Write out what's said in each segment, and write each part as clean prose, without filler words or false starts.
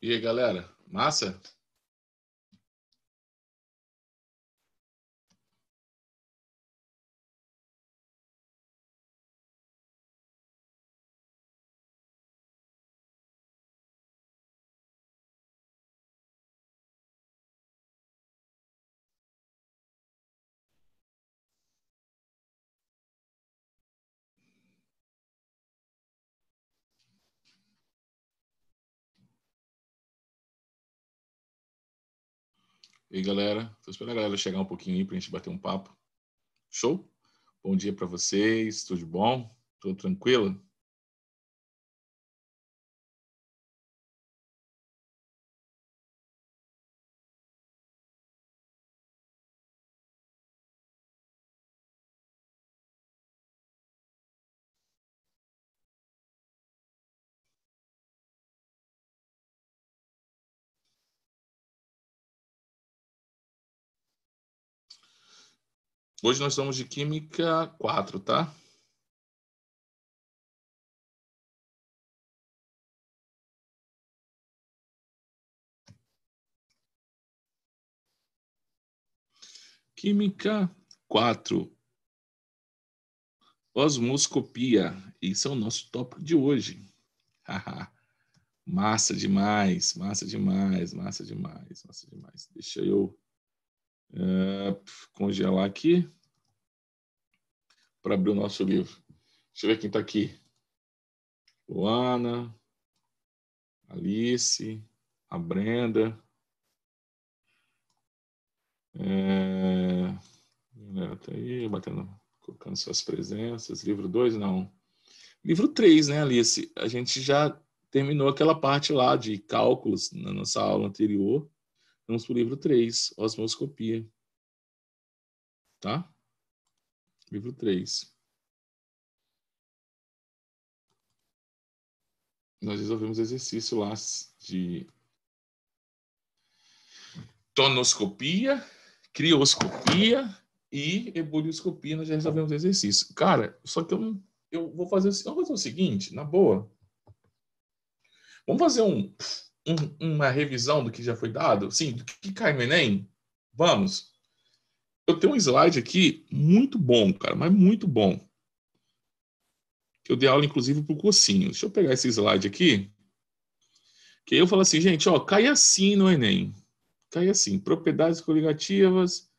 E aí, galera? Massa? E aí, galera? Tô esperando a galera chegar um pouquinho aí pra gente bater um papo. Show? Bom dia pra vocês, tudo bom? Tudo tranquilo? Hoje nós estamos de Química 4, tá? Química 4. Osmoscopia. Esse é o nosso tópico de hoje. Massa demais, massa demais, massa demais, massa demais. Deixa eu congelar aqui para abrir o nosso livro. Deixa eu ver quem está aqui. Luana, Alice, a Brenda. Tá aí, batendo, colocando suas presenças. Livro 2, não. Livro 3, né, Alice? A gente já terminou aquela parte lá de cálculos na nossa aula anterior. Vamos para o livro 3, osmoscopia. Tá? Livro 3. Nós resolvemos exercício lá de tonoscopia, crioscopia e ebulioscopia. Nós já resolvemos exercício. Cara, só que eu vou fazer o seguinte, na boa. Vamos fazer uma revisão do que já foi dado? Sim, do que cai no Enem? Vamos. Eu tenho um slide aqui muito bom, cara, mas muito bom. Que eu dei aula, inclusive, para o cursinho. Deixa eu pegar esse slide aqui. Que aí eu falo assim, gente, ó, cai assim no Enem. Cai assim, propriedades coligativas.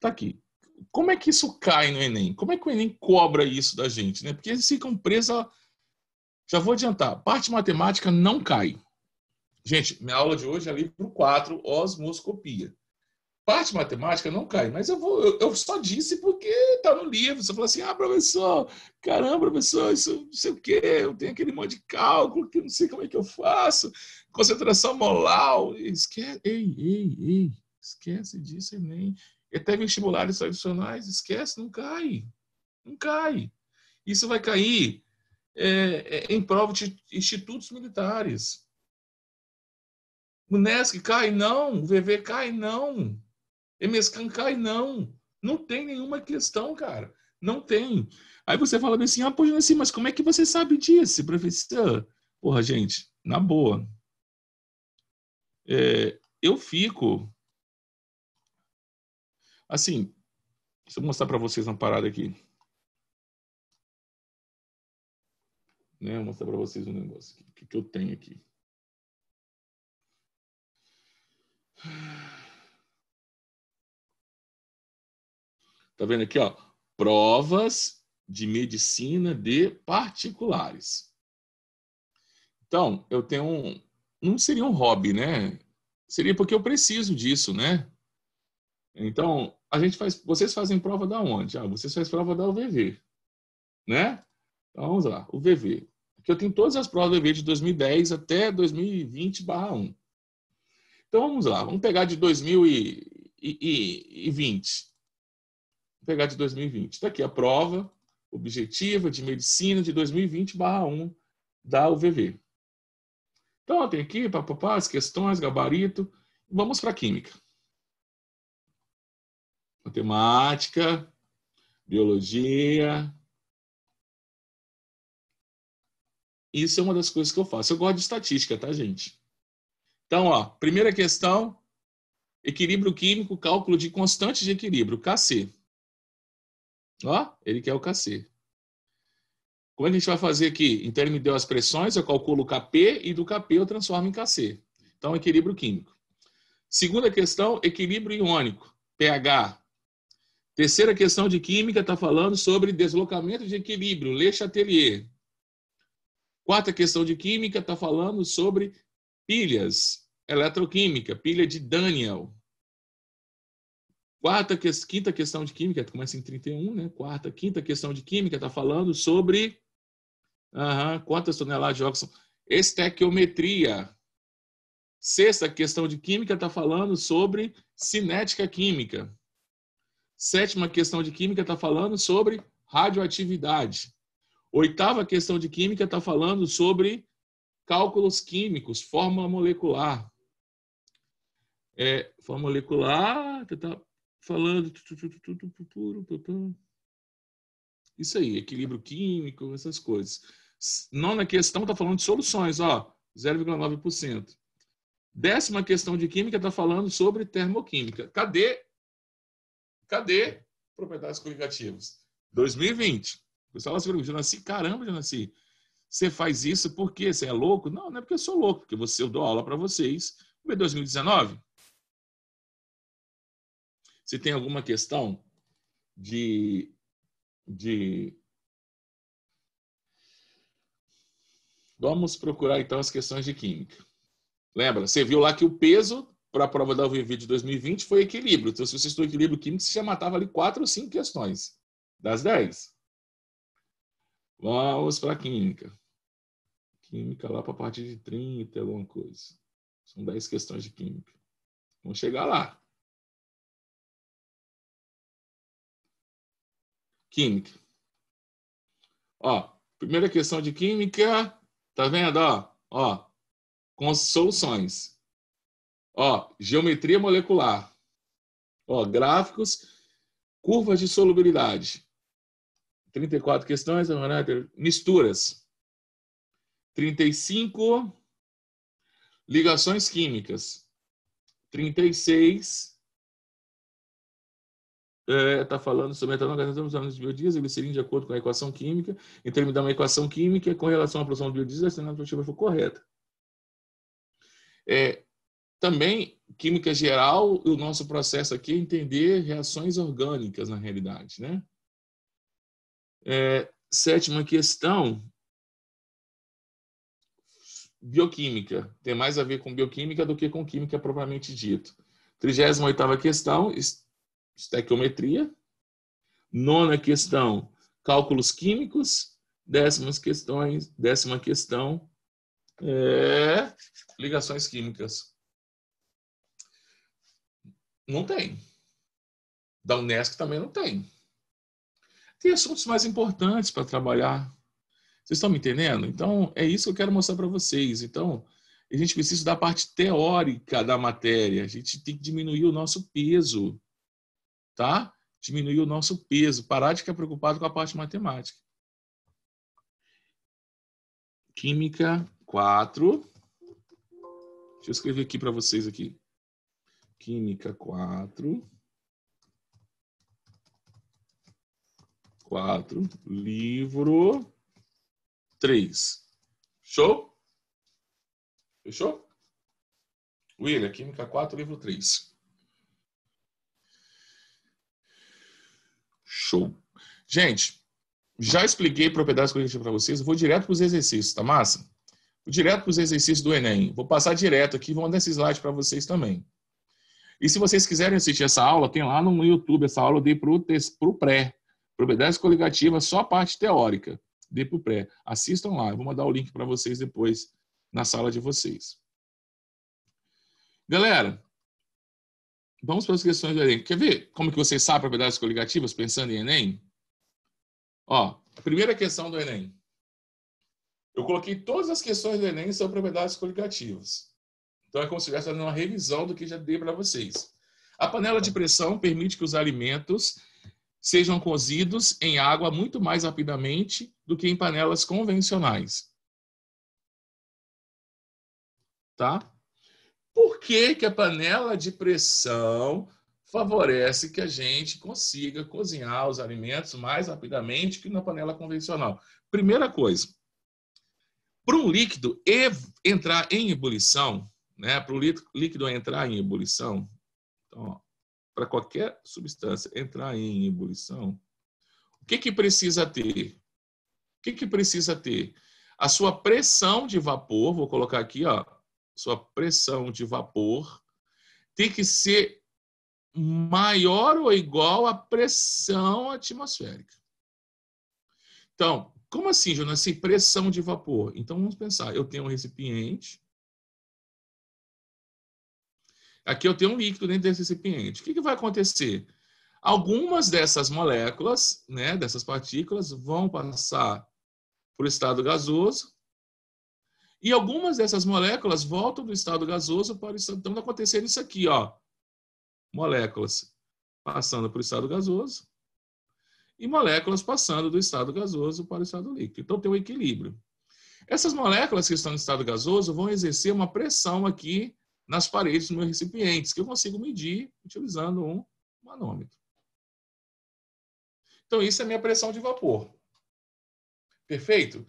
Tá aqui. Como é que isso cai no Enem? Como é que o Enem cobra isso da gente, né? Porque eles ficam presos a... Já vou adiantar. Parte matemática não cai. Gente, minha aula de hoje é livro 4, osmoscopia. Parte matemática não cai, mas eu só disse porque está no livro. Você falou assim, professor, caramba, professor, isso não sei o quê, eu tenho aquele monte de cálculo que eu não sei como é que eu faço, concentração molar, esquece, ei, esquece disso, Enem. Até vestibulares tradicionais, esquece, não cai, não cai. Isso vai cair em prova de institutos militares. O NESC cai? Não. O VV cai? Não. Emescan cai? Não. Não tem nenhuma questão, cara. Não tem. Aí você fala assim, pois assim, mas como é que você sabe disso, professor? Porra, gente, na boa. Eu fico... Assim, deixa eu mostrar para vocês uma parada aqui. Né? Vou mostrar para vocês um negócio que eu tenho aqui. Tá vendo aqui, ó? Provas de medicina de particulares. Então, eu tenho não seria um hobby, né? Seria porque eu preciso disso, né? Então, vocês fazem prova da onde? Vocês fazem prova da UVV, né? Então, vamos lá, UVV. Aqui eu tenho todas as provas do UVV de 2010 até 2020/1. Então, vamos lá, vamos pegar de 2020. Vou pegar de 2020. Está aqui a prova objetiva de medicina de 2020/1 da UVV. Então, tem aqui, as questões, gabarito. Vamos para a química. Matemática, biologia. Isso é uma das coisas que eu faço. Eu gosto de estatística, tá, gente? Então, ó, primeira questão, equilíbrio químico, cálculo de constante de equilíbrio, Kc. Ó, ele quer o Kc. Como a gente vai fazer aqui? Então, ele me deu as pressões, eu calculo o Kp e do Kp eu transformo em Kc. Então, equilíbrio químico. Segunda questão, equilíbrio iônico, pH. Terceira questão de química está falando sobre deslocamento de equilíbrio, Le Chatelier. Quarta questão de química está falando sobre pilhas, eletroquímica, pilha de Daniel. Quinta questão de química, começa em 31, né? Quinta questão de química está falando sobre quantas toneladas de óxido? Estequiometria. Sexta questão de química está falando sobre cinética química. Sétima questão de química está falando sobre radioatividade. Oitava questão de química está falando sobre cálculos químicos, fórmula molecular. Fórmula molecular, tá falando... Isso aí, equilíbrio químico, essas coisas. Nona questão está falando de soluções, ó, 0,9%. Décima questão de química está falando sobre termoquímica. Cadê propriedades coligativas? 2020. O pessoal se pergunta, Jonaci, caramba, Jonaci, você faz isso porque você é louco? Não, não é porque eu sou louco, porque eu dou aula para vocês. Vamos ver 2019? Se tem alguma questão de... Vamos procurar, então, as questões de química. Lembra? Você viu lá que o peso para a prova da UVV de 2020 foi equilíbrio. Então, se você estudou equilíbrio químico, você já matava ali 4 ou 5 questões das 10. Vamos para a química. Química lá para a partir de 30, alguma coisa. São 10 questões de química. Vamos chegar lá. Química. Ó, primeira questão de química, tá vendo? Ó, com soluções. Ó, geometria molecular. Ó, gráficos, curvas de solubilidade. 34 questões, misturas. 35, ligações químicas. 36, está falando sobre etanol, de biodiesel, glicerina de acordo com a equação química. Então, ele me dá uma equação química com relação à produção de biodiesel, a alternativa foi correta. Também, química geral, o nosso processo aqui é entender reações orgânicas na realidade, né? Sétima questão, bioquímica. Tem mais a ver com bioquímica do que com química propriamente dito. 38ª questão, estequiometria. Nona questão, cálculos químicos. Décima questão, ligações químicas. Não tem. Da Unesco também não tem. Tem assuntos mais importantes para trabalhar. Vocês estão me entendendo? Então, é isso que eu quero mostrar para vocês. Então, a gente precisa da parte teórica da matéria. A gente tem que diminuir o nosso peso. Tá? Diminuir o nosso peso. Parar de ficar preocupado com a parte matemática. Química 4. Deixa eu escrever aqui para vocês aqui. Química 4. 4. Livro 3. Show? Fechou? William, Química 4, livro 3. Show. Gente, já expliquei propriedades cognitivas para vocês. Eu vou direto para os exercícios, tá massa? Vou direto para os exercícios do Enem. Vou passar direto aqui, vou mandar esse slide para vocês também. E se vocês quiserem assistir essa aula, tem lá no YouTube. Essa aula eu dei para o pré. Propriedades coligativas, só a parte teórica. Dei para o pré. Assistam lá. Eu vou mandar o link para vocês depois na sala de vocês. Galera, vamos para as questões do Enem. Quer ver como que vocês sabem propriedades coligativas pensando em Enem? Ó, a primeira questão do Enem. Eu coloquei todas as questões do Enem sobre propriedades coligativas. Então é como se estivesse fazendo uma revisão do que já dei para vocês. A panela de pressão permite que os alimentos sejam cozidos em água muito mais rapidamente do que em panelas convencionais. Tá? Por que que a panela de pressão favorece que a gente consiga cozinhar os alimentos mais rapidamente que na panela convencional? Primeira coisa, para um líquido entrar em ebulição, né, para o líquido entrar em ebulição, então, para qualquer substância entrar em ebulição, o que que precisa ter? O que que precisa ter? A sua pressão de vapor, vou colocar aqui, ó, sua pressão de vapor tem que ser maior ou igual à pressão atmosférica. Então, como assim, Jonas? Assim, pressão de vapor. Então, vamos pensar. Eu tenho um recipiente. Aqui eu tenho um líquido dentro desse recipiente. O que vai acontecer? Algumas dessas moléculas, né, dessas partículas, vão passar para o estado gasoso. E algumas dessas moléculas voltam do estado gasoso para o estado... Então, está acontecendo isso aqui, ó. Moléculas passando para o estado gasoso e moléculas passando do estado gasoso para o estado líquido. Então, tem um equilíbrio. Essas moléculas que estão no estado gasoso vão exercer uma pressão aqui nas paredes do meu recipiente, que eu consigo medir utilizando um manômetro. Então, isso é minha pressão de vapor. Perfeito?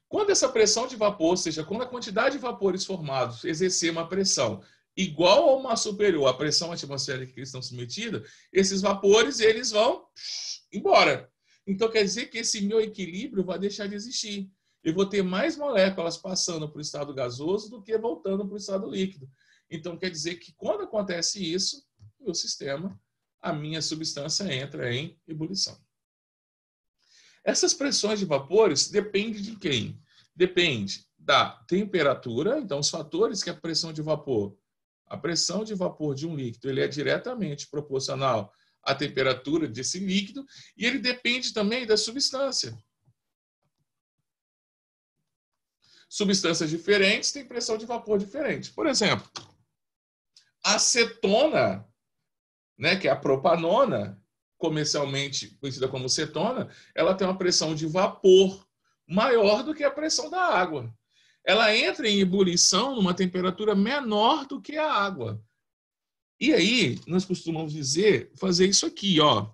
Quando essa pressão de vapor, ou seja, quando a quantidade de vapores formados exercer uma pressão igual ou uma superior à pressão atmosférica que eles estão submetidos, esses vapores eles vão embora. Então, quer dizer que esse meu equilíbrio vai deixar de existir. Eu vou ter mais moléculas passando para o estado gasoso do que voltando para o estado líquido. Então, quer dizer que quando acontece isso, no meu sistema, a minha substância entra em ebulição. Essas pressões de vapores dependem de quem? Depende da temperatura, então os fatores que a pressão de vapor de um líquido, ele é diretamente proporcional à temperatura desse líquido e ele depende também da substância. Substâncias diferentes têm pressão de vapor diferente. Por exemplo, a acetona, né, que é a propanona, comercialmente conhecida como cetona, ela tem uma pressão de vapor maior do que a pressão da água. Ela entra em ebulição numa temperatura menor do que a água. E aí, nós costumamos fazer isso aqui, ó.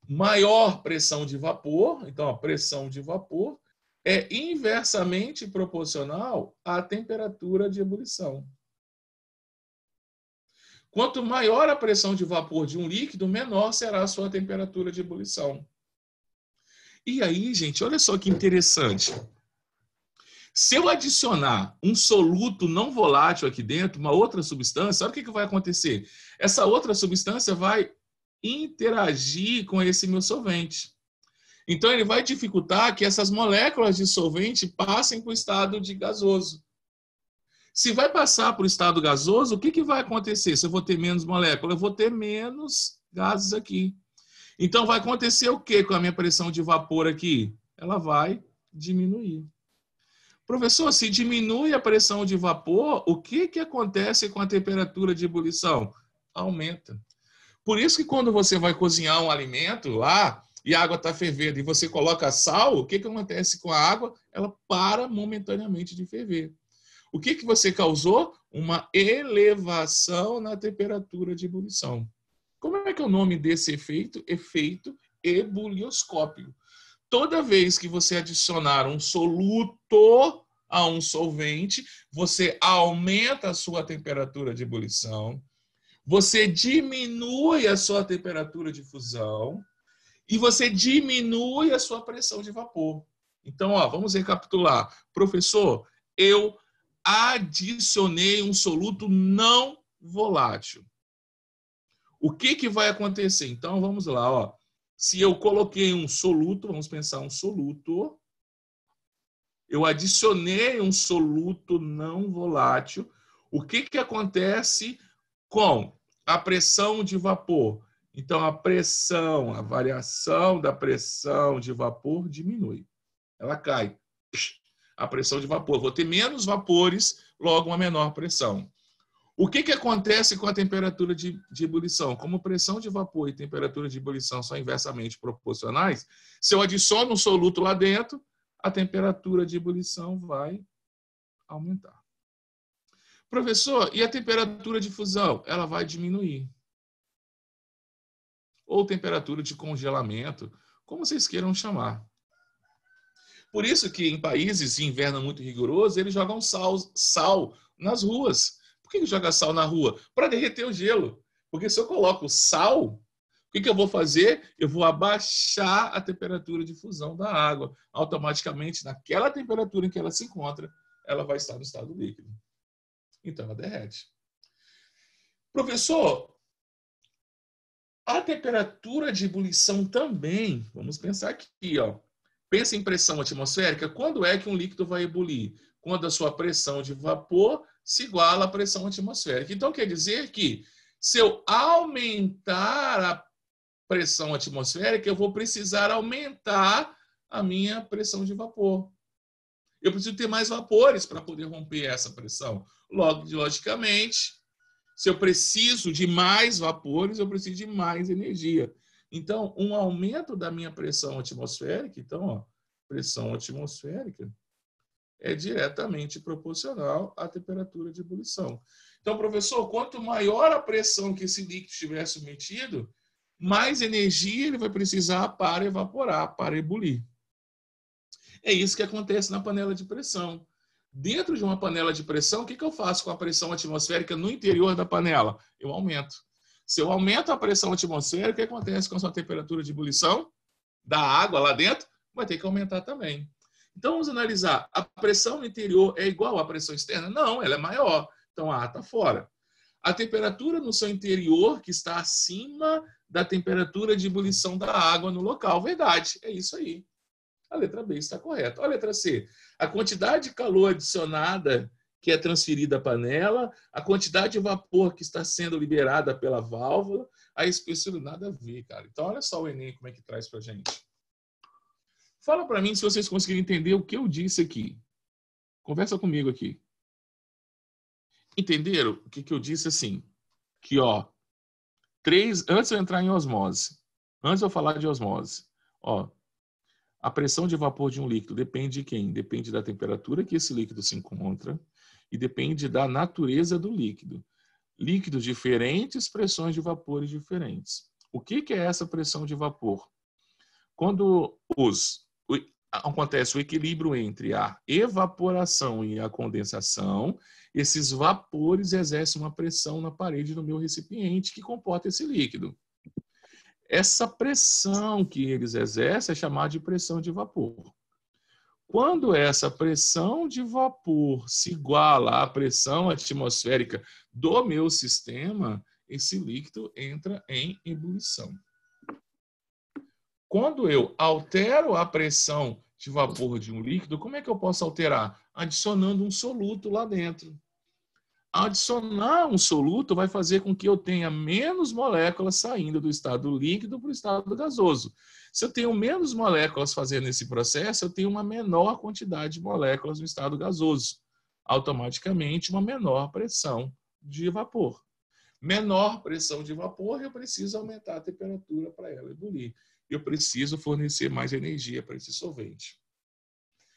Maior pressão de vapor, então a pressão de vapor é inversamente proporcional à temperatura de ebulição. Quanto maior a pressão de vapor de um líquido, menor será a sua temperatura de ebulição. E aí, gente, olha só que interessante. Se eu adicionar um soluto não volátil aqui dentro, uma outra substância, olha o que vai acontecer. Essa outra substância vai interagir com esse meu solvente. Então, ele vai dificultar que essas moléculas de solvente passem para o estado de gasoso. Se vai passar para o estado gasoso, o que vai acontecer? Se eu vou ter menos moléculas, eu vou ter menos gases aqui. Então, vai acontecer o que com a minha pressão de vapor aqui? Ela vai diminuir. Professor, se diminui a pressão de vapor, o que acontece com a temperatura de ebulição? Aumenta. Por isso que quando você vai cozinhar um alimento lá e a água está fervendo e você coloca sal, o que acontece com a água? Ela para momentaneamente de ferver. O que você causou? Uma elevação na temperatura de ebulição. Como é que é o nome desse efeito? Efeito ebulioscópio. Toda vez que você adicionar um soluto a um solvente, você aumenta a sua temperatura de ebulição, você diminui a sua temperatura de fusão e você diminui a sua pressão de vapor. Então, ó, vamos recapitular. Professor, eu adicionei um soluto não volátil. O que vai acontecer? Então, vamos lá, ó. Se eu coloquei um soluto, vamos pensar um soluto, eu adicionei um soluto não volátil, o que acontece com a pressão de vapor? Então, a variação da pressão de vapor diminui. Ela cai. A pressão de vapor. Vou ter menos vapores, logo uma menor pressão. O que acontece com a temperatura de ebulição? Como pressão de vapor e temperatura de ebulição são inversamente proporcionais, se eu adiciono um soluto lá dentro, a temperatura de ebulição vai aumentar. Professor, e a temperatura de fusão? Ela vai diminuir. Ou temperatura de congelamento, como vocês queiram chamar. Por isso que em países de inverno muito rigoroso, eles jogam sal nas ruas. Por que joga sal na rua? Para derreter o gelo. Porque se eu coloco sal, o que eu vou fazer? Eu vou abaixar a temperatura de fusão da água. Automaticamente, naquela temperatura em que ela se encontra, ela vai estar no estado líquido. Então, ela derrete. Professor, a temperatura de ebulição também, vamos pensar aqui, ó. Pensa em pressão atmosférica. Quando é que um líquido vai ebulir? Quando a sua pressão de vapor se iguala à pressão atmosférica. Então, quer dizer que se eu aumentar a pressão atmosférica, eu vou precisar aumentar a minha pressão de vapor. Eu preciso ter mais vapores para poder romper essa pressão. Logicamente, se eu preciso de mais vapores, eu preciso de mais energia. Então, um aumento da minha pressão atmosférica, então, ó, pressão atmosférica é diretamente proporcional à temperatura de ebulição. Então, professor, quanto maior a pressão que esse líquido estiver submetido, mais energia ele vai precisar para evaporar, para ebulir. É isso que acontece na panela de pressão. Dentro de uma panela de pressão, o que eu faço com a pressão atmosférica no interior da panela? Eu aumento. Se eu aumento a pressão atmosférica, o que acontece com a sua temperatura de ebulição da água lá dentro? Vai ter que aumentar também. Então, vamos analisar. A pressão no interior é igual à pressão externa? Não, ela é maior. Então, a A está fora. A temperatura no seu interior, que está acima da temperatura de ebulição da água no local. Verdade, é isso aí. A letra B está correta. A letra C. A quantidade de calor adicionada que é transferida à panela, a quantidade de vapor que está sendo liberada pela válvula, a espessura, nada a ver, cara. Então, olha só o Enem como é que traz para a gente. Fala para mim se vocês conseguirem entender o que eu disse aqui. Conversa comigo aqui. Entenderam o que eu disse assim? Que, ó, antes de eu entrar em osmose, antes de eu falar de osmose, ó, a pressão de vapor de um líquido depende de quem? Depende da temperatura que esse líquido se encontra e depende da natureza do líquido. Líquidos diferentes, pressões de vapores diferentes. O que é essa pressão de vapor? Quando acontece o equilíbrio entre a evaporação e a condensação, esses vapores exercem uma pressão na parede do meu recipiente que comporta esse líquido. Essa pressão que eles exercem é chamada de pressão de vapor. Quando essa pressão de vapor se iguala à pressão atmosférica do meu sistema, esse líquido entra em ebulição. Quando eu altero a pressão de vapor de um líquido, como é que eu posso alterar? Adicionando um soluto lá dentro. Adicionar um soluto vai fazer com que eu tenha menos moléculas saindo do estado líquido para o estado gasoso. Se eu tenho menos moléculas fazendo esse processo, eu tenho uma menor quantidade de moléculas no estado gasoso. Automaticamente, uma menor pressão de vapor. Menor pressão de vapor, eu preciso aumentar a temperatura para ela ebulir. Eu preciso fornecer mais energia para esse solvente.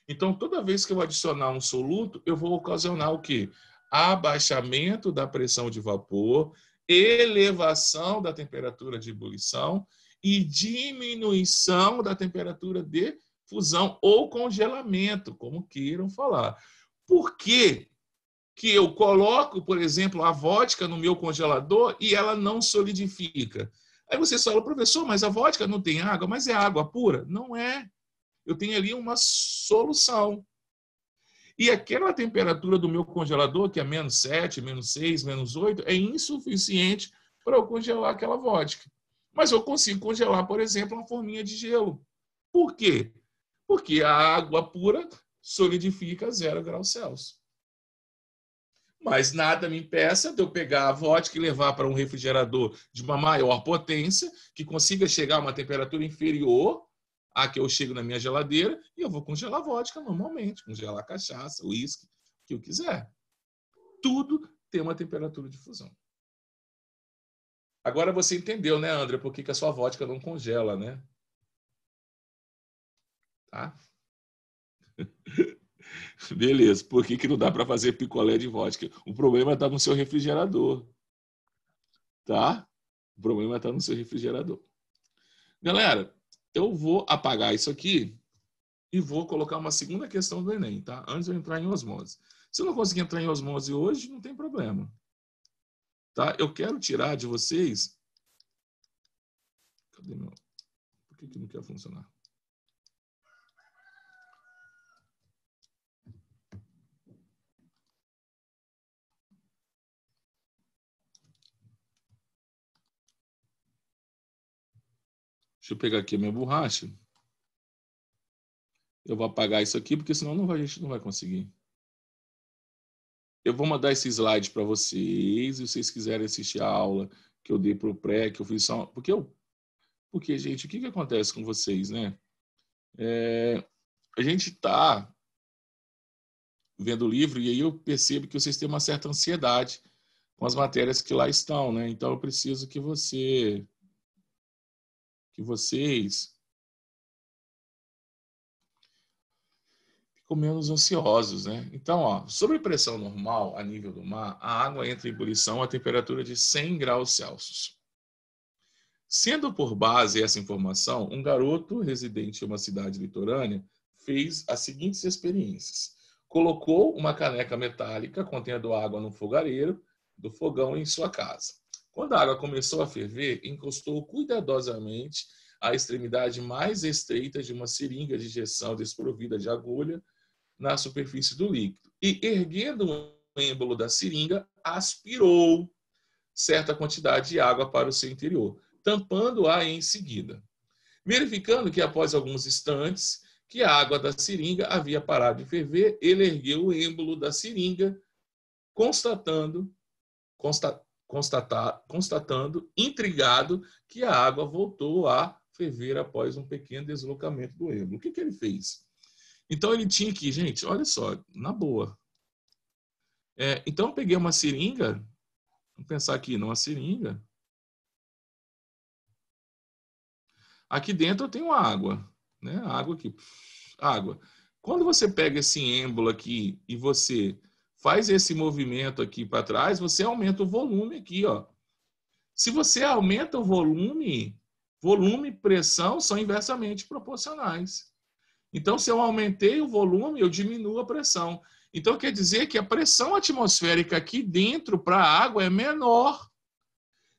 Então, toda vez que eu adicionar um soluto, eu vou ocasionar o quê? Abaixamento da pressão de vapor, elevação da temperatura de ebulição e diminuição da temperatura de fusão ou congelamento, como queiram falar. Por que eu coloco, por exemplo, a vodka no meu congelador e ela não solidifica? Aí você fala, professor, mas a vodka não tem água, mas é água pura? Não é. Eu tenho ali uma solução. E aquela temperatura do meu congelador, que é -7, -6, -8, é insuficiente para eu congelar aquela vodka. Mas eu consigo congelar, por exemplo, uma forminha de gelo. Por quê? Porque a água pura solidifica a 0 graus Celsius. Mas nada me impeça de eu pegar a vodka e levar para um refrigerador de uma maior potência, que consiga chegar a uma temperatura inferior à que eu chego na minha geladeira, e eu vou congelar a vodka normalmente, congelar a cachaça, o uísque, o que eu quiser. Tudo tem uma temperatura de fusão. Agora você entendeu, né, André, por que a sua vodka não congela, né? Tá? Beleza. Por que que não dá para fazer picolé de vodka? O problema está no seu refrigerador. Tá? O problema está no seu refrigerador. Galera, eu vou apagar isso aqui e vou colocar uma segunda questão do Enem, tá? Antes de eu entrar em osmose. Se eu não conseguir entrar em osmose hoje, não tem problema. Tá? Eu quero tirar de vocês... Cadê meu... Por que não quer funcionar? Deixa eu pegar aqui a minha borracha. Eu vou apagar isso aqui, porque senão a gente não vai conseguir. Eu vou mandar esse slide para vocês, se vocês quiserem assistir a aula que eu dei para o pré, que eu fiz só... Porque, gente, o que acontece com vocês, né? A gente está vendo o livro e aí eu percebo que vocês têm uma certa ansiedade com as matérias que lá estão, né? Então eu preciso que vocês ficam menos ansiosos, né? Então, ó, sob pressão normal a nível do mar, a água entra em ebulição a temperatura de 100 graus Celsius. Sendo por base essa informação, um garoto residente em uma cidade litorânea fez as seguintes experiências. Colocou uma caneca metálica contendo água no fogareiro do fogão em sua casa. Quando a água começou a ferver, encostou cuidadosamente a extremidade mais estreita de uma seringa de injeção desprovida de agulha na superfície do líquido e, erguendo um êmbolo da seringa, aspirou certa quantidade de água para o seu interior, tampando-a em seguida. Verificando que, após alguns instantes, que a água da seringa havia parado de ferver, ele ergueu o êmbolo da seringa, constatando, intrigado, que a água voltou a ferver após um pequeno deslocamento do êmbolo. O que ele fez? Então, ele tinha que, gente, olha só, na boa. Então, eu peguei uma seringa, vamos pensar aqui numa seringa. Aqui dentro eu tenho água, né? Água aqui, água. Quando você pega esse êmbolo aqui e você faz esse movimento aqui para trás, você aumenta o volume aqui, ó. Se você aumenta o volume e pressão são inversamente proporcionais. Então, se eu aumentei o volume, eu diminuo a pressão. Então, quer dizer que a pressão atmosférica aqui dentro para a água é menor.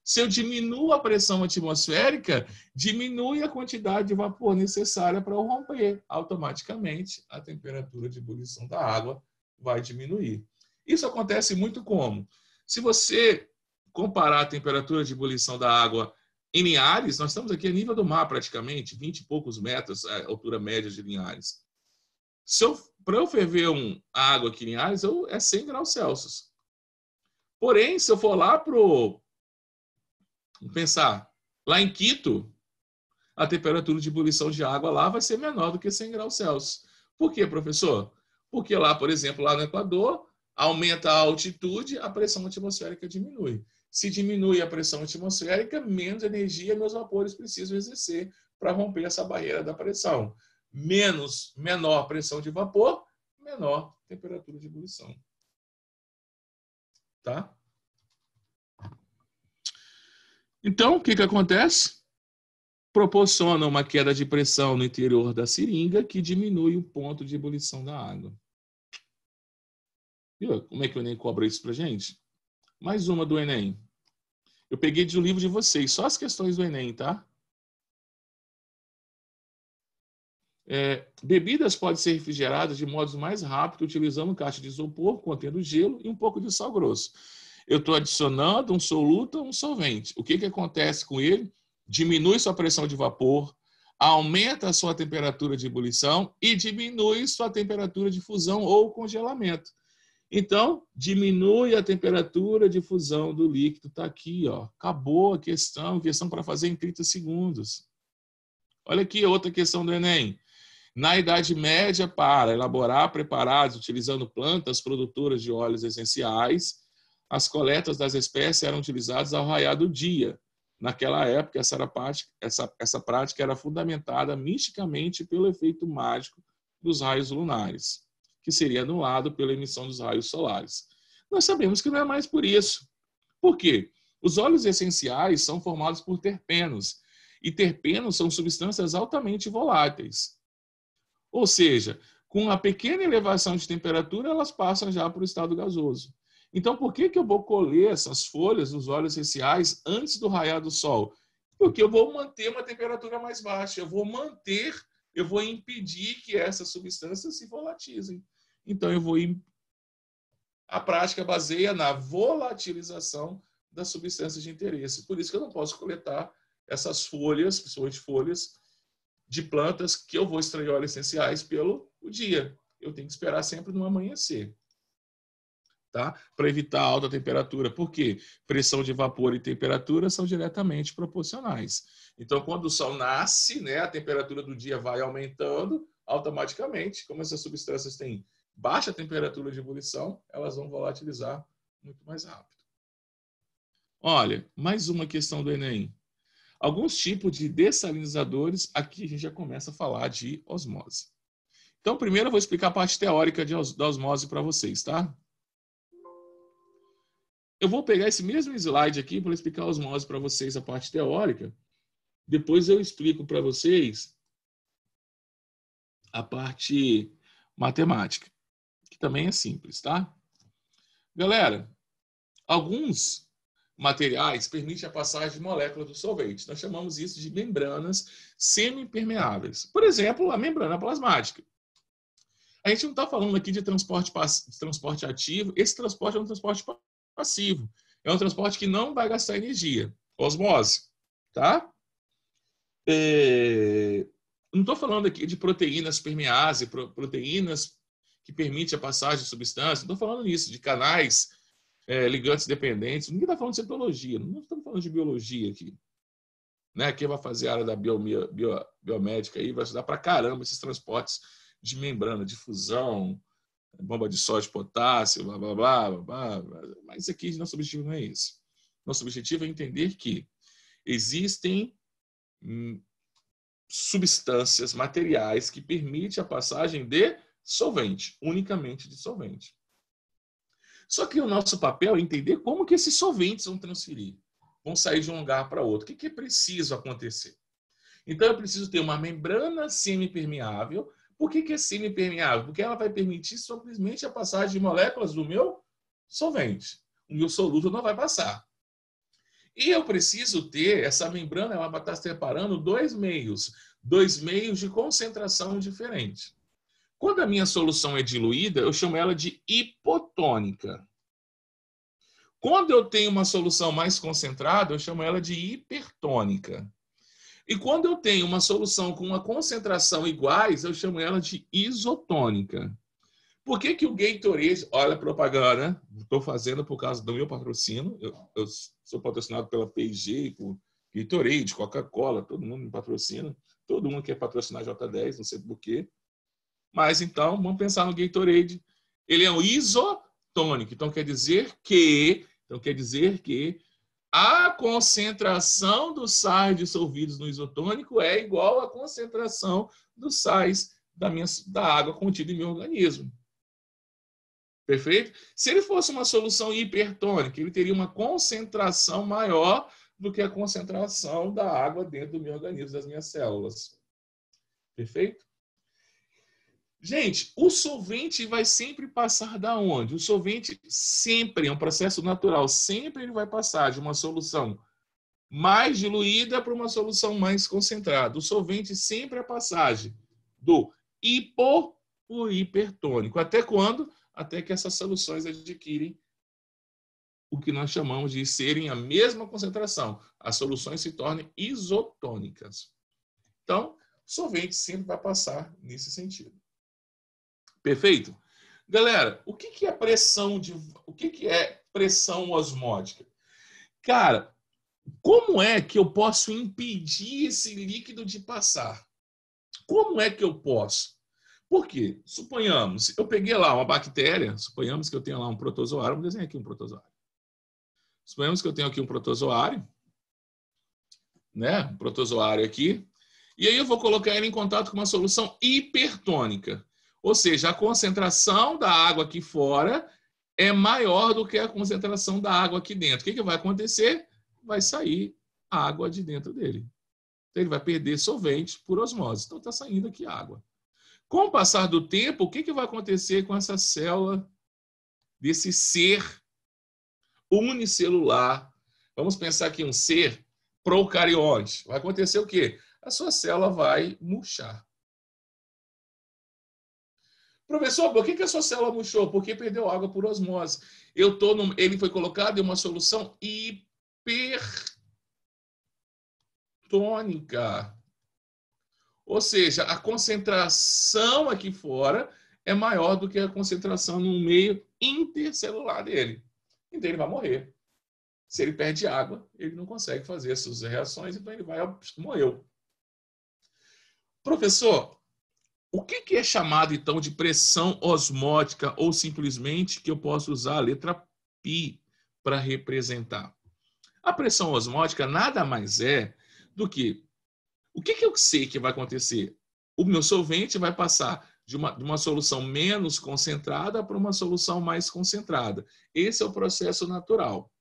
Se eu diminuo a pressão atmosférica, diminui a quantidade de vapor necessária para eu romper. Automaticamente, a temperatura de ebulição da água vai diminuir. Isso acontece muito como? Se você comparar a temperatura de ebulição da água em Linhares, nós estamos aqui a nível do mar praticamente, 20 e poucos metros, a altura média de Linhares. Para eu ferver a água aqui em Linhares, é 100 graus Celsius. Porém, se eu for lá vamos pensar, lá em Quito, a temperatura de ebulição de água lá vai ser menor do que 100 graus Celsius. Por quê, professor? Porque lá, por exemplo, lá no Equador, aumenta a altitude, a pressão atmosférica diminui. Se diminui a pressão atmosférica, menos energia meus vapores precisam exercer para romper essa barreira da pressão. Menor pressão de vapor, menor temperatura de ebulição. Tá? Então, o que acontece? Proporciona uma queda de pressão no interior da seringa que diminui o ponto de ebulição da água. Viu como é que o Enem cobra isso pra gente? Mais uma do Enem. Eu peguei de um livro de vocês, só as questões do Enem, tá? Bebidas podem ser refrigeradas de modo mais rápido utilizando caixa de isopor contendo gelo e um pouco de sal grosso. Eu estou adicionando um soluto ou um solvente. O que acontece com ele? Diminui sua pressão de vapor, aumenta a sua temperatura de ebulição e diminui sua temperatura de fusão ou congelamento. Então, diminui a temperatura de fusão do líquido. Está aqui, ó. Acabou a questão para fazer em 30 segundos. Olha aqui outra questão do Enem. Na Idade Média, para elaborar preparados utilizando plantas produtoras de óleos essenciais, as coletas das espécies eram utilizadas ao raiar do dia. Naquela época, essa prática era fundamentada misticamente pelo efeito mágico dos raios lunares. que seria anulado pela emissão dos raios solares. Nós sabemos que não é mais por isso. Por quê? Os óleos essenciais são formados por terpenos, e terpenos são substâncias altamente voláteis. Ou seja, com uma pequena elevação de temperatura, elas passam já para o estado gasoso. Então, por que eu vou colher essas folhas dos óleos essenciais antes do raiar do sol? Porque eu vou manter uma temperatura mais baixa, eu vou impedir que essas substâncias se volatilizem. Então, a prática baseia na volatilização das substâncias de interesse. Por isso que eu não posso coletar essas folhas, principalmente folhas de plantas que eu vou extrair óleos essenciais pelo dia. Eu tenho que esperar sempre no amanhecer, tá? Para evitar alta temperatura. Por quê? Pressão de vapor e temperatura são diretamente proporcionais. Então, quando o sol nasce, né, a temperatura do dia vai aumentando automaticamente. Como essas substâncias têm baixa temperatura de ebulição, elas vão volatilizar muito mais rápido. Olha, mais uma questão do Enem. Alguns tipos de dessalinizadores, aqui a gente já começa a falar de osmose. Então, primeiro eu vou explicar a parte teórica da osmose para vocês, tá? Eu vou pegar esse mesmo slide aqui para explicar a osmose para vocês, a parte teórica. Depois eu explico para vocês a parte matemática, que também é simples, tá? Galera, alguns materiais permitem a passagem de moléculas do solvente. Nós chamamos isso de membranas semipermeáveis. Por exemplo, a membrana plasmática. A gente não está falando aqui de transporte ativo. Esse transporte é um transporte passivo. É um transporte que não vai gastar energia. Osmose, tá? Não estou falando aqui de proteínas permease, proteínas que permitem a passagem de substâncias. Não estou falando nisso, de canais ligantes dependentes. Ninguém está falando de citologia, não estamos falando de biologia aqui. Né? Quem vai fazer a área da biomédica aí vai estudar pra caramba esses transportes de membrana, de fusão, bomba de sódio, potássio, blá, blá, blá, blá, blá. Mas aqui nosso objetivo não é esse. Nosso objetivo é entender que existem substâncias, materiais que permitem a passagem de solvente, unicamente de solvente. Só que o nosso papel é entender como que esses solventes vão transferir, vão sair de um lugar para outro. O que é preciso acontecer? Então, eu preciso ter uma membrana semipermeável. Por que é semipermeável? Porque ela vai permitir simplesmente a passagem de moléculas do meu solvente. O meu soluto não vai passar. E eu preciso ter, essa membrana, ela vai estar separando dois meios de concentração diferentes. Quando a minha solução é diluída, eu chamo ela de hipotônica. Quando eu tenho uma solução mais concentrada, eu chamo ela de hipertônica. E quando eu tenho uma solução com uma concentração iguais, eu chamo ela de isotônica. Por que o Gatorade, olha a propaganda, estou fazendo por causa do meu patrocínio, eu sou patrocinado pela P&G, por Gatorade, Coca-Cola, todo mundo me patrocina, todo mundo quer patrocinar J10, não sei por quê. Mas então, vamos pensar no Gatorade. Ele é um isotônico, então quer dizer que a concentração dos sais dissolvidos no isotônico é igual à concentração dos sais da água contida em meu organismo. Perfeito? Se ele fosse uma solução hipertônica, ele teria uma concentração maior do que a concentração da água dentro do meu organismo, das minhas células. Perfeito? Gente, o solvente vai sempre passar da onde? O solvente sempre, é um processo natural, sempre ele vai passar de uma solução mais diluída para uma solução mais concentrada. O solvente sempre é a passagem do hipo para o hipertônico. Até quando? Até que essas soluções adquirem o que nós chamamos de serem a mesma concentração. As soluções se tornem isotônicas. Então, o solvente sempre vai passar nesse sentido. Perfeito? Galera, o que é pressão osmótica? Cara, como é que eu posso impedir esse líquido de passar? Como é que eu posso? Por quê? Suponhamos, eu peguei lá uma bactéria, suponhamos que eu tenho lá um protozoário, vamos desenhar aqui um protozoário. Suponhamos que eu tenho aqui um protozoário, né? Um protozoário aqui, e aí eu vou colocar ele em contato com uma solução hipertônica. Ou seja, a concentração da água aqui fora é maior do que a concentração da água aqui dentro. O que vai acontecer? Vai sair água de dentro dele. Então, ele vai perder solvente por osmose. Então, está saindo aqui água. Com o passar do tempo, o que vai acontecer com essa célula desse ser unicelular? Vamos pensar aqui um ser procarionte. Vai acontecer o quê? A sua célula vai murchar. Professor, por que a sua célula murchou? Porque perdeu água por osmose. Ele foi colocado em uma solução hipertônica. Ou seja, a concentração aqui fora é maior do que a concentração no meio intercelular dele. Então ele vai morrer. Se ele perde água, ele não consegue fazer essas reações, então ele morreu. Professor, o que é chamado então de pressão osmótica ou simplesmente que eu posso usar a letra π para representar? A pressão osmótica nada mais é do que o que eu sei que vai acontecer? O meu solvente vai passar de uma solução menos concentrada para uma solução mais concentrada. Esse é o processo natural.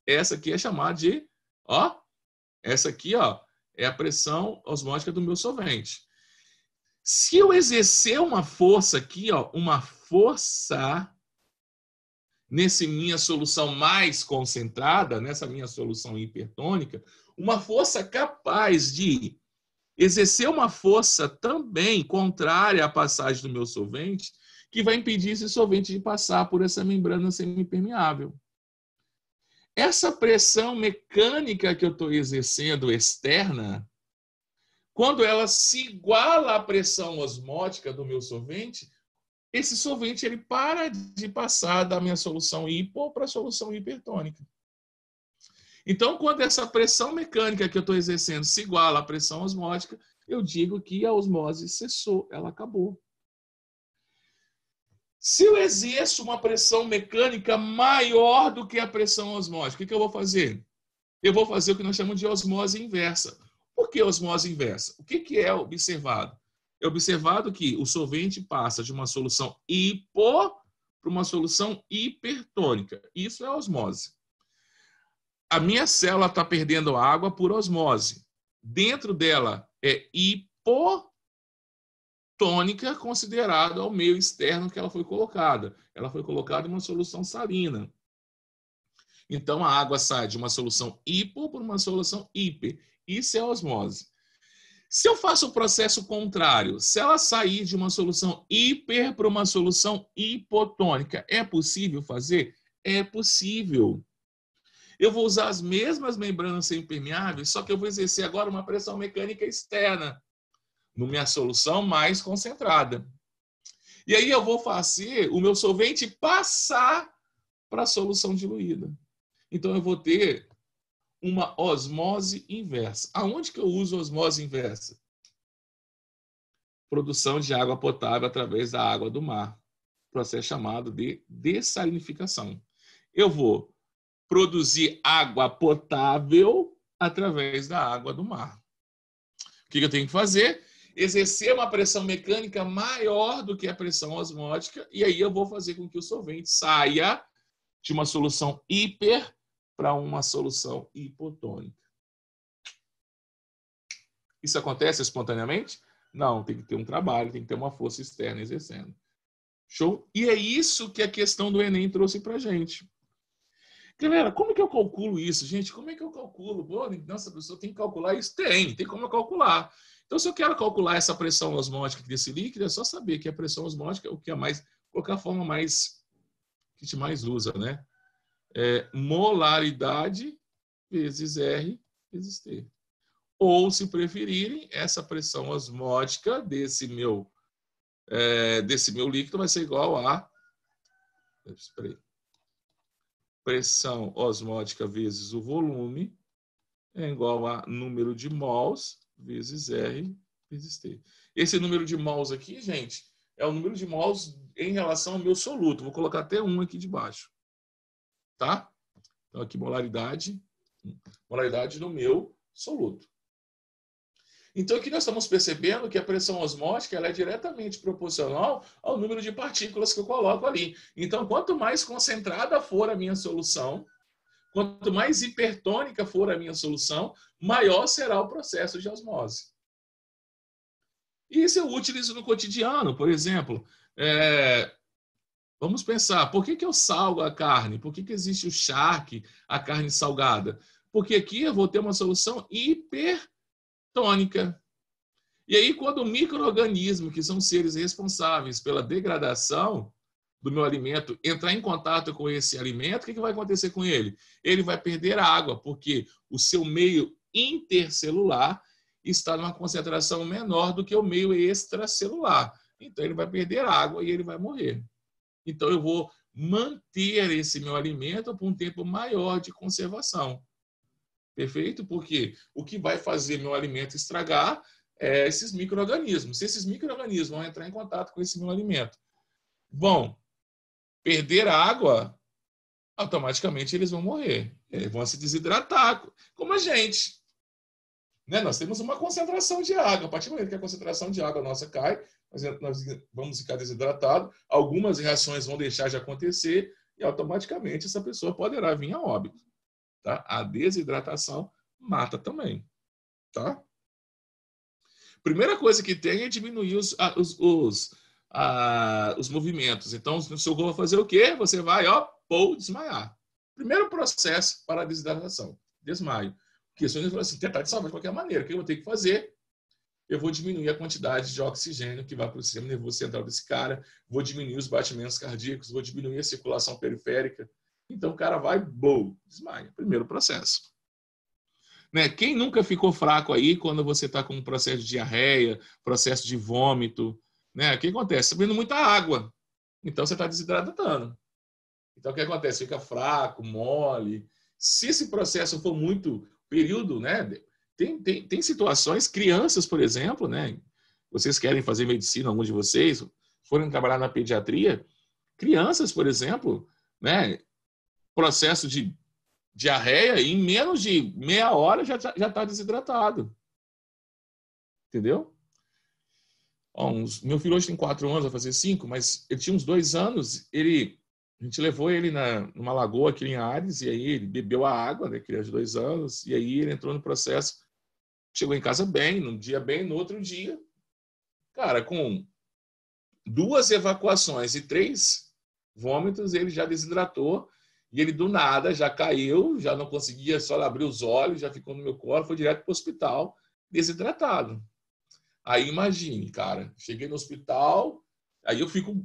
Essa aqui é chamada de, essa aqui, é a pressão osmótica do meu solvente. Se eu exercer uma força aqui, uma força nessa minha solução mais concentrada, nessa minha solução hipertônica, uma força capaz de exercer uma força também contrária à passagem do meu solvente, que vai impedir esse solvente de passar por essa membrana semipermeável. Essa pressão mecânica que eu estou exercendo externa, quando ela se iguala à pressão osmótica do meu solvente, esse solvente ele para de passar da minha solução hipo para a solução hipertônica. Então, quando essa pressão mecânica que eu estou exercendo se iguala à pressão osmótica, eu digo que a osmose cessou, ela acabou. Se eu exerço uma pressão mecânica maior do que a pressão osmótica, o que eu vou fazer? Eu vou fazer o que nós chamamos de osmose inversa. Por que osmose inversa? O que é observado? É observado que o solvente passa de uma solução hipo para uma solução hipertônica. Isso é osmose. A minha célula está perdendo água por osmose. Dentro dela é hipotônica, considerado ao meio externo que ela foi colocada. Ela foi colocada em uma solução salina. Então, a água sai de uma solução hipo para uma solução hiper. Isso é osmose. Se eu faço o processo contrário, se ela sair de uma solução hiper para uma solução hipotônica, é possível fazer? É possível. Eu vou usar as mesmas membranas semipermeáveis, só que eu vou exercer agora uma pressão mecânica externa na minha solução mais concentrada. E aí eu vou fazer o meu solvente passar para a solução diluída. Então eu vou ter uma osmose inversa. Aonde que eu uso osmose inversa? Produção de água potável através da água do mar. Processo chamado de dessalinificação. Eu vou produzir água potável através da água do mar. O que eu tenho que fazer? Exercer uma pressão mecânica maior do que a pressão osmótica, e aí eu vou fazer com que o solvente saia de uma solução hiper para uma solução hipotônica. Isso acontece espontaneamente? Não, tem que ter um trabalho, tem que ter uma força externa exercendo. Show? E é isso que a questão do Enem trouxe para a gente. Galera, como que eu calculo isso, gente? Como é que eu calculo? Pô, nossa, pessoa tem que calcular isso? Tem como eu calcular. Então, se eu quero calcular essa pressão osmótica desse líquido, é só saber que a pressão osmótica é o que é mais, qualquer forma mais que a gente mais usa, né? É molaridade vezes R vezes T. Ou, se preferirem, essa pressão osmótica desse meu líquido vai ser igual a... Espera aí. Pressão osmótica vezes o volume é igual a número de mols vezes R vezes T. Esse número de mols aqui, gente, é o número de mols em relação ao meu soluto. Vou colocar até um aqui de baixo. Tá? Então, aqui molaridade no meu soluto. Então, aqui nós estamos percebendo que a pressão osmótica ela é diretamente proporcional ao número de partículas que eu coloco ali. Então, quanto mais concentrada for a minha solução, quanto mais hipertônica for a minha solução, maior será o processo de osmose. E isso eu utilizo no cotidiano, por exemplo. Vamos pensar, por que eu salgo a carne? Por que existe o charque, a carne salgada? Porque aqui eu vou ter uma solução hipertônica. E aí, quando o micro-organismo, que são seres responsáveis pela degradação do meu alimento, entrar em contato com esse alimento, o que vai acontecer com ele? Ele vai perder água, porque o seu meio intercelular está numa concentração menor do que o meio extracelular. Então, ele vai perder água e ele vai morrer. Então, eu vou manter esse meu alimento por um tempo maior de conservação. Perfeito? Porque o que vai fazer meu alimento estragar é esses micro-organismos. Se esses micro-organismos vão entrar em contato com esse meu alimento, vão perder água, automaticamente eles vão morrer. Eles vão se desidratar, como a gente. Né? Nós temos uma concentração de água. A partir do momento que a concentração de água nossa cai, nós vamos ficar desidratados. Algumas reações vão deixar de acontecer e automaticamente essa pessoa poderá vir a óbito. Tá? A desidratação mata também. Tá? Primeira coisa que tem é diminuir os movimentos. Então, o seu corpo vai fazer o quê? Você vai, desmaiar. Primeiro processo para a desidratação, desmaio. Porque se você assim, tentar te salvar de qualquer maneira, o que eu vou ter que fazer? Eu vou diminuir a quantidade de oxigênio que vai para o sistema nervoso central desse cara, vou diminuir os batimentos cardíacos, vou diminuir a circulação periférica. Então, o cara vai, desmaia. Primeiro processo. Né? Quem nunca ficou fraco aí quando você está com um processo de diarreia, processo de vômito? Né? O que acontece? Você está bebendo muita água. Então, você está desidratando. Então, o que acontece? Fica fraco, mole. Se esse processo for muito período, né? Tem situações, crianças, por exemplo, né? Vocês querem fazer medicina, alguns de vocês, forem trabalhar na pediatria, crianças, por exemplo, né? Processo de diarreia, em menos de meia hora já está desidratado. Entendeu? Meu filho hoje tem 4 anos, vai fazer 5, mas ele tinha uns 2 anos, a gente levou ele numa lagoa aqui em Ares, e aí ele bebeu a água, né, criança de 2 anos, e aí ele entrou no processo, chegou em casa bem, num dia bem, no outro dia, cara, com 2 evacuações e 3 vômitos, ele já desidratou, e ele do nada já caiu, já não conseguia só abrir os olhos, já ficou no meu colo, foi direto para o hospital, desidratado. Aí imagine, cara, cheguei no hospital, aí eu fico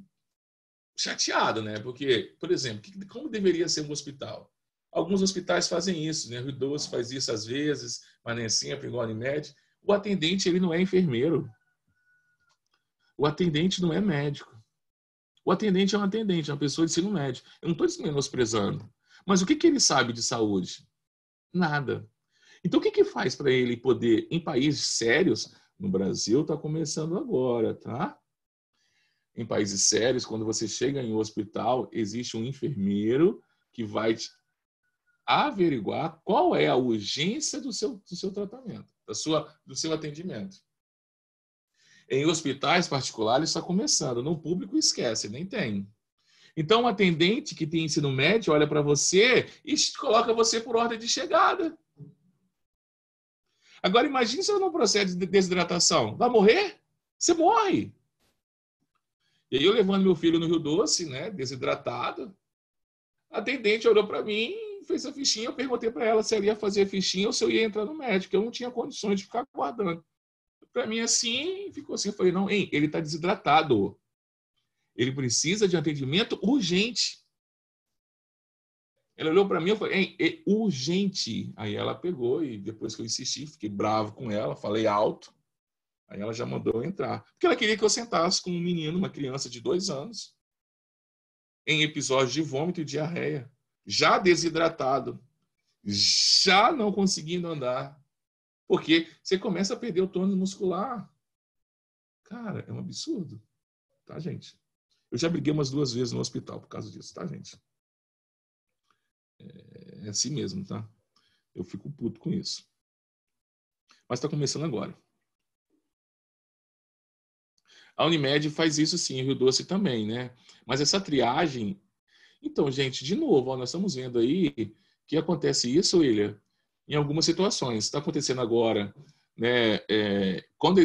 chateado, né? Porque, por exemplo, como deveria ser um hospital? Alguns hospitais fazem isso, né? Rio Doce faz isso às vezes, mas nem sempre, igual a Unimed. O atendente, ele não é enfermeiro. O atendente não é médico. O atendente é um atendente, é uma pessoa de ensino médio. Eu não estou menosprezando. Mas o que ele sabe de saúde? Nada. Então, o que faz para ele poder, em países sérios, no Brasil está começando agora, tá? Em países sérios, quando você chega em um hospital, existe um enfermeiro que vai averiguar qual é a urgência do seu tratamento, do seu atendimento. Em hospitais particulares está começando, no público esquece, nem tem. Então, um atendente que tem ensino médio olha para você e coloca você por ordem de chegada. Agora, imagine se eu não processo de desidratação. Vai morrer? Você morre. E aí eu levando meu filho no Rio Doce, né, desidratado, a atendente olhou para mim, fez a fichinha, eu perguntei para ela se ela ia fazer a fichinha ou se eu ia entrar no médico, eu não tinha condições de ficar aguardando. Para mim assim, ficou assim, eu falei, não, ele está desidratado. Ele precisa de atendimento urgente. Ela olhou para mim e falou, é urgente. Aí ela pegou e depois que eu insisti, fiquei bravo com ela, falei alto. Aí ela já mandou eu entrar. Porque ela queria que eu sentasse com um menino, uma criança de 2 anos, em episódios de vômito e diarreia, já desidratado, já não conseguindo andar. Porque você começa a perder o tônus muscular. Cara, é um absurdo. Tá, gente? Eu já briguei umas 2 vezes no hospital por causa disso, tá, gente? É assim mesmo, tá? Eu fico puto com isso. Mas tá começando agora. A Unimed faz isso sim, Rio Doce também, né? Mas essa triagem... Então, gente, de novo, ó, nós estamos vendo aí que acontece isso, William, em algumas situações. Está acontecendo agora, né?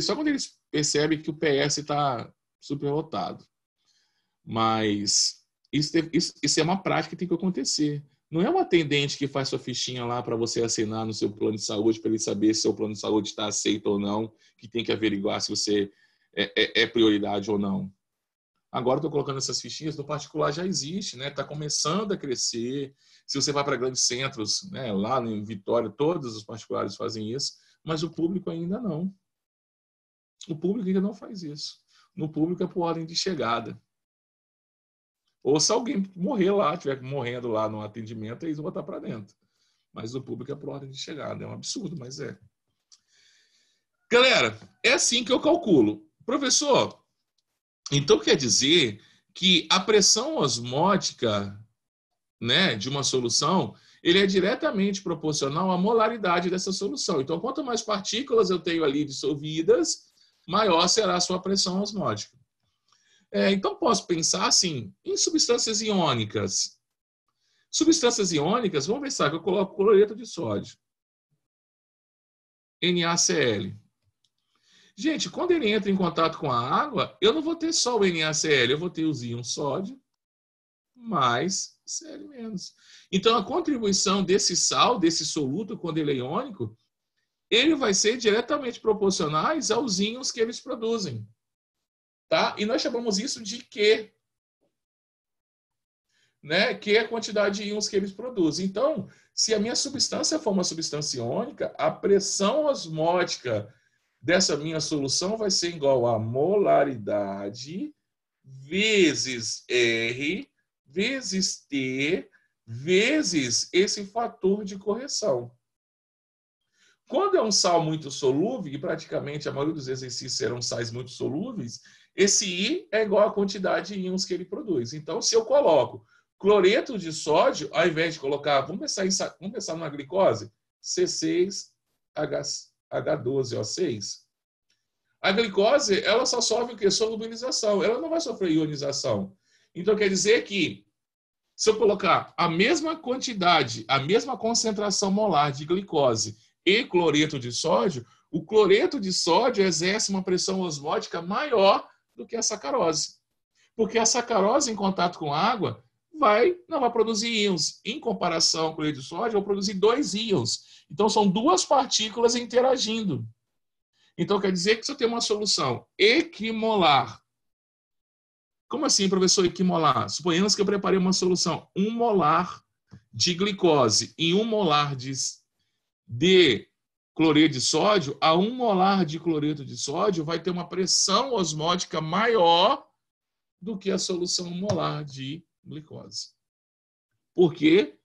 Só quando eles percebem que o PS está superlotado. Mas isso é uma prática que tem que acontecer. Não é um atendente que faz sua fichinha lá para você assinar no seu plano de saúde, para ele saber se seu plano de saúde está aceito ou não, que tem que averiguar se você é prioridade ou não. Agora estou colocando essas fichinhas, no particular já existe, né? Está começando a crescer. Se você vai para grandes centros, né? Lá em Vitória, todos os particulares fazem isso, mas o público ainda não. O público ainda não faz isso. No público é por ordem de chegada. Ou se alguém morrer lá, estiver morrendo lá no atendimento, eles vão botar para dentro. Mas o público é por ordem de chegada. É um absurdo, mas é. Galera, é assim que eu calculo. Professor, então quer dizer que a pressão osmótica, né, de uma solução, ele é diretamente proporcional à molaridade dessa solução. Então, quanto mais partículas eu tenho ali dissolvidas, maior será a sua pressão osmótica. Então, posso pensar assim, em substâncias iônicas. Substâncias iônicas, vamos pensar que eu coloco cloreto de sódio, NaCl. Gente, quando ele entra em contato com a água, eu não vou ter só o NaCl, eu vou ter os íons sódio mais Cl-. Então, a contribuição desse sal, desse soluto, quando ele é iônico, ele vai ser diretamente proporcionais aos íons que eles produzem. Tá? E nós chamamos isso de Q, né? Que é a quantidade de íons que eles produzem. Então, se a minha substância for uma substância iônica, a pressão osmótica dessa minha solução vai ser igual a molaridade vezes R vezes T vezes esse fator de correção. Quando é um sal muito solúvel, e praticamente a maioria dos exercícios serão sais muito solúveis, esse I é igual à quantidade de íons que ele produz. Então, se eu coloco cloreto de sódio, ao invés de colocar, vamos pensar numa glicose, C6H12O6. A glicose, ela só sofre o quê? Solubilização. Ela não vai sofrer ionização. Então, quer dizer que, se eu colocar a mesma quantidade, a mesma concentração molar de glicose e cloreto de sódio, o cloreto de sódio exerce uma pressão osmótica maior do que a sacarose. Porque a sacarose, em contato com água, não vai produzir íons. Em comparação com o cloreto de sódio, vai produzir 2 íons. Então, são 2 partículas interagindo. Então, quer dizer que se eu tenho uma solução equimolar. Como assim, professor, equimolar? Suponhamos que eu preparei uma solução 1 molar de glicose e 1 molar de cloreto de sódio, a 1 molar de cloreto de sódio vai ter uma pressão osmótica maior do que a solução molar de glicose. Porque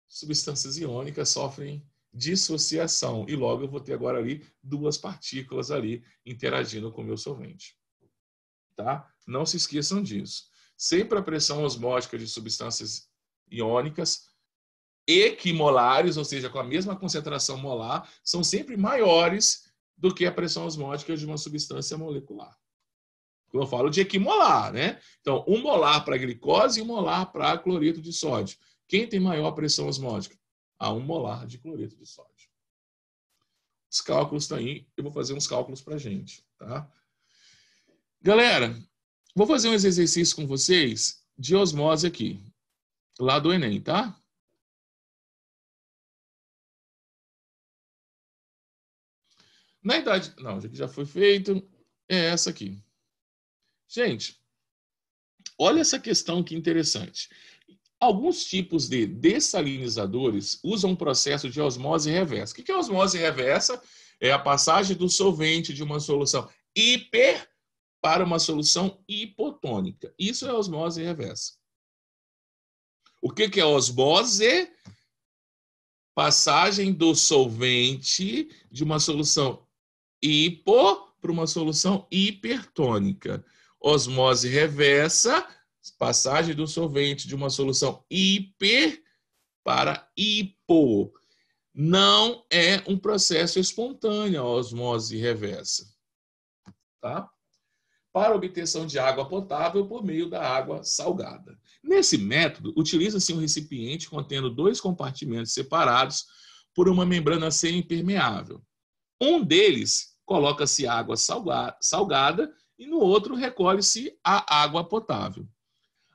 substâncias iônicas sofrem dissociação e logo eu vou ter agora ali 2 partículas ali interagindo com o meu solvente. Tá? Não se esqueçam disso. Sempre a pressão osmótica de substâncias iônicas equimolares, ou seja, com a mesma concentração molar, são sempre maiores do que a pressão osmótica de uma substância molecular. Eu falo de equimolar, né? Então, 1 molar para glicose e 1 molar para cloreto de sódio. Quem tem maior pressão osmótica? A 1 molar de cloreto de sódio. Os cálculos estão aí. Eu vou fazer uns cálculos para a gente, tá? Galera, vou fazer uns exercícios com vocês de osmose aqui, lá do Enem, tá? Na idade... Não, já foi feito. É essa aqui. Gente, olha essa questão que interessante. Alguns tipos de dessalinizadores usam um processo de osmose reversa. O que é osmose reversa? É a passagem do solvente de uma solução hiper para uma solução hipotônica. Isso é osmose reversa. O que é osmose? Passagem do solvente de uma solução hipo para uma solução hipertônica. Osmose reversa, passagem do solvente de uma solução hiper para hipo. Não é um processo espontâneo a osmose reversa. Tá? para a obtenção de água potável por meio da água salgada. Nesse método, utiliza-se um recipiente contendo 2 compartimentos separados por uma membrana semi-impermeável. Um deles coloca-se água salgada e no outro recolhe-se a água potável.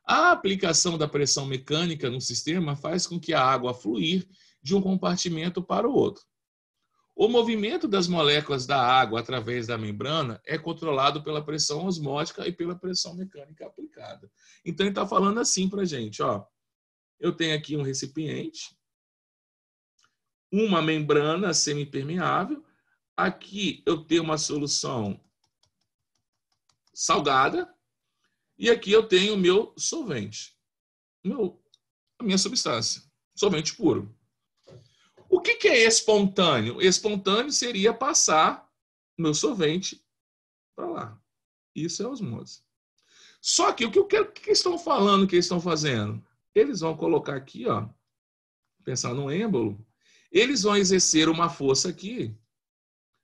A aplicação da pressão mecânica no sistema faz com que a água fluir de um compartimento para o outro. O movimento das moléculas da água através da membrana é controlado pela pressão osmótica e pela pressão mecânica aplicada. Então, ele está falando assim para a gente, ó. Eu tenho aqui um recipiente, uma membrana semi-permeável. Aqui eu tenho uma solução salgada e aqui eu tenho o meu solvente, a minha substância, solvente puro. O que é espontâneo? Espontâneo seria passar o meu solvente para lá. Isso é osmose. Só que o que eles estão falando, que eles estão fazendo? Eles vão colocar aqui, ó, pensar no êmbolo, eles vão exercer uma força aqui,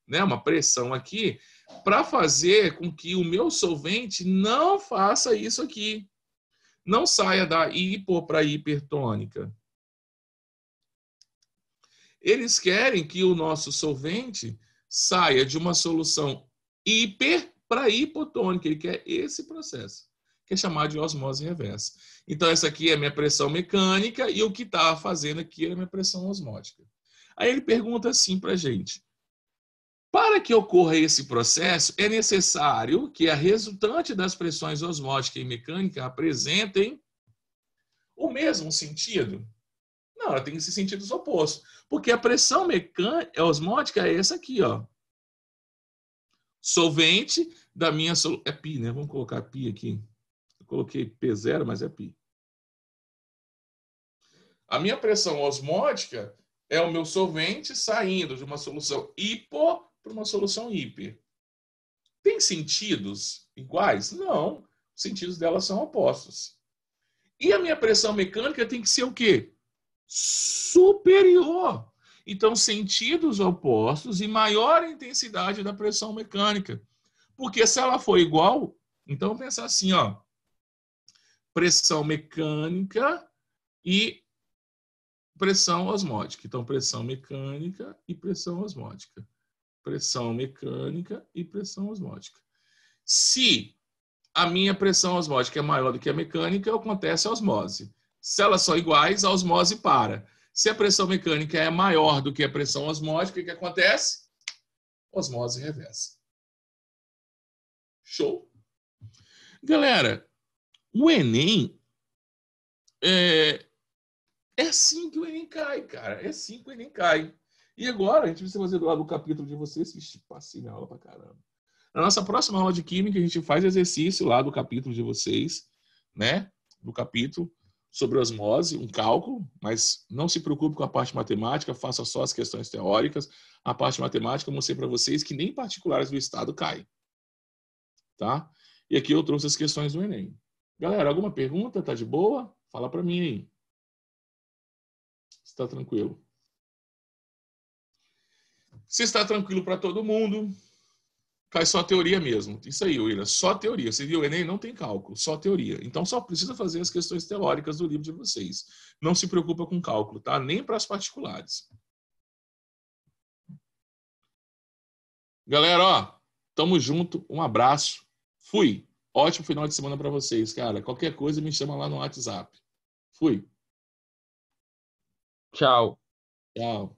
né, uma pressão aqui, para fazer com que o meu solvente não faça isso aqui. Não saia da hipo para hipertônica. Eles querem que o nosso solvente saia de uma solução hiper para hipotônica. Ele quer esse processo, que é chamado de osmose reversa. Então, essa aqui é a minha pressão mecânica e o que está fazendo aqui é a minha pressão osmótica. Aí ele pergunta assim para a gente: para que ocorra esse processo, é necessário que a resultante das pressões osmótica e mecânica apresentem o mesmo sentido? Não, ela tem esses sentidos opostos. Porque a pressão mecânica, osmótica é essa aqui, ó. Solvente da minha solução. É π, né? Vamos colocar π aqui. Eu coloquei P0, mas é π. A minha pressão osmótica é o meu solvente saindo de uma solução hipo para uma solução hiper. Tem sentidos iguais? Não. Os sentidos delas são opostos. E a minha pressão mecânica tem que ser o quê? Superior. Então, sentidos opostos e maior intensidade da pressão mecânica. Porque se ela for igual, então pensar assim, ó, pressão mecânica e pressão osmótica. Então, pressão mecânica e pressão osmótica. Pressão mecânica e pressão osmótica. Se a minha pressão osmótica é maior do que a mecânica, acontece a osmose. Se elas são iguais, a osmose para. Se a pressão mecânica é maior do que a pressão osmótica, o que acontece? Osmose reversa. Show? Galera, o Enem é assim que o Enem cai, cara. É assim que o Enem cai. E agora, a gente precisa fazer lá do capítulo de vocês. Vixe, passei minha aula pra caramba. Na nossa próxima aula de Química, a gente faz exercício lá do capítulo de vocês, né? Do capítulo sobre osmose, um cálculo, mas não se preocupe com a parte matemática, faça só as questões teóricas. A parte matemática eu mostrei para vocês que nem particulares do Estado caem. Tá? E aqui eu trouxe as questões do Enem. Galera, alguma pergunta? Tá de boa? Fala para mim aí. Está tranquilo? Se está tranquilo para todo mundo, cai só teoria mesmo. Isso aí, William, só teoria. Você viu, o Enem não tem cálculo, só teoria. Então só precisa fazer as questões teóricas do livro de vocês. Não se preocupa com cálculo, tá? Nem para as particulares. Galera, ó, tamo junto, um abraço. Fui. Ótimo final de semana para vocês, cara. Qualquer coisa me chama lá no WhatsApp. Fui. Tchau. Tchau.